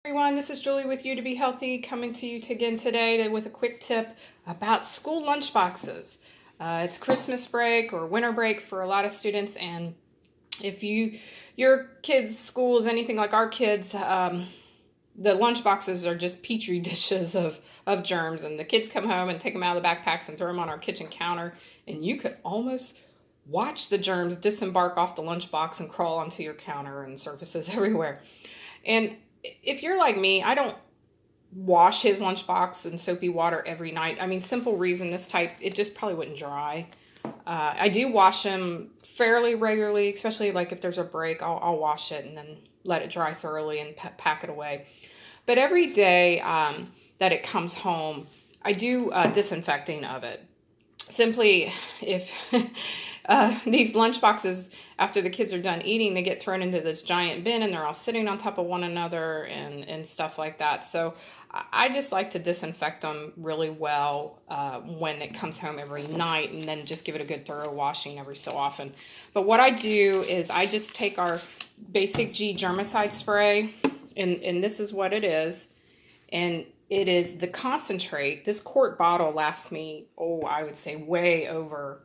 Everyone, this is Julie with You to Be Healthy, coming to you again today with a quick tip about school lunch boxes. It's Christmas break or winter break for a lot of students, and if your kids' school is anything like our kids, the lunch boxes are just petri dishes of germs, and the kids come home and take them out of the backpacks and throw them on our kitchen counter, and you could almost watch the germs disembark off the lunch box and crawl onto your counter and surfaces everywhere. And if you're like me, I don't wash his lunchbox in soapy water every night. I mean, simple reason, this type, it just probably wouldn't dry. I do wash him fairly regularly, especially like if there's a break, I'll wash it and then let it dry thoroughly and pack it away. But every day that it comes home, I do disinfecting of it. Simply, if these lunch boxes, after the kids are done eating, they get thrown into this giant bin and they're all sitting on top of one another and stuff like that. So I just like to disinfect them really well when it comes home every night, and then just give it a good thorough washing every so often. But what I do is I just take our Basic G germicide spray, and this is what it is. And it is the concentrate. This quart bottle lasts me, I would say way over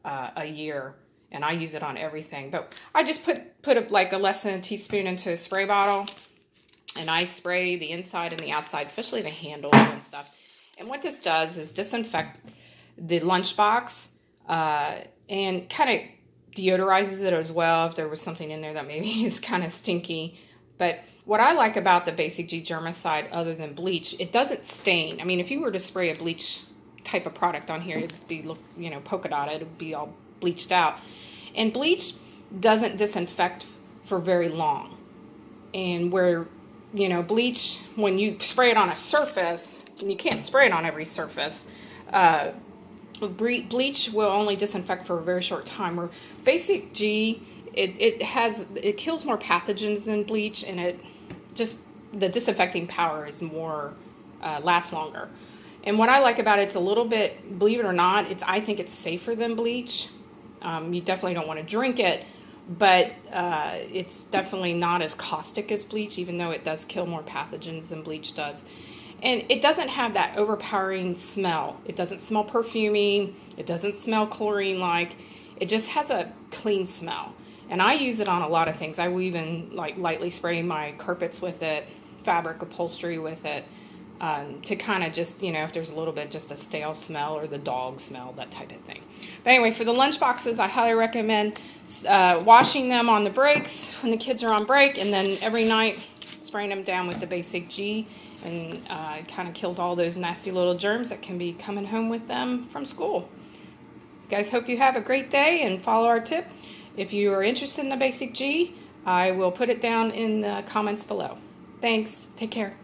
a year, and I use it on everything. But I just put like a less than a teaspoon into a spray bottle, and I spray the inside and the outside, especially the handle and stuff. And what this does is disinfect the lunchbox and kind of deodorizes it as well if there was something in there that maybe is kind of stinky. But what I like about the Basic G germicide, other than bleach, it doesn't stain. I mean, if you were to spray a bleach type of product on here, it'd be, polka dotted, it'd be all bleached out. And bleach doesn't disinfect for very long. And where, bleach, when you spray it on a surface, and you can't spray it on every surface, bleach will only disinfect for a very short time. Where Basic G, it kills more pathogens than bleach, and the disinfecting power is more, lasts longer. And what I like about it's a little bit, believe it or not, I think it's safer than bleach. You definitely don't want to drink it, but it's definitely not as caustic as bleach, even though it does kill more pathogens than bleach does. And it doesn't have that overpowering smell. It doesn't smell perfumey. It doesn't smell chlorine-like. It just has a clean smell. And I use it on a lot of things. I will even lightly spray my carpets with it, fabric upholstery with it, to kind of just, if there's a little bit just a stale smell or the dog smell, that type of thing. But anyway, for the lunch boxes, I highly recommend washing them on the breaks when the kids are on break, and then every night spraying them down with the Basic G, and it kind of kills all those nasty little germs that can be coming home with them from school. Guys, hope you have a great day and follow our tip. If you are interested in the Basic G, I will put it down in the comments below. Thanks. Take care.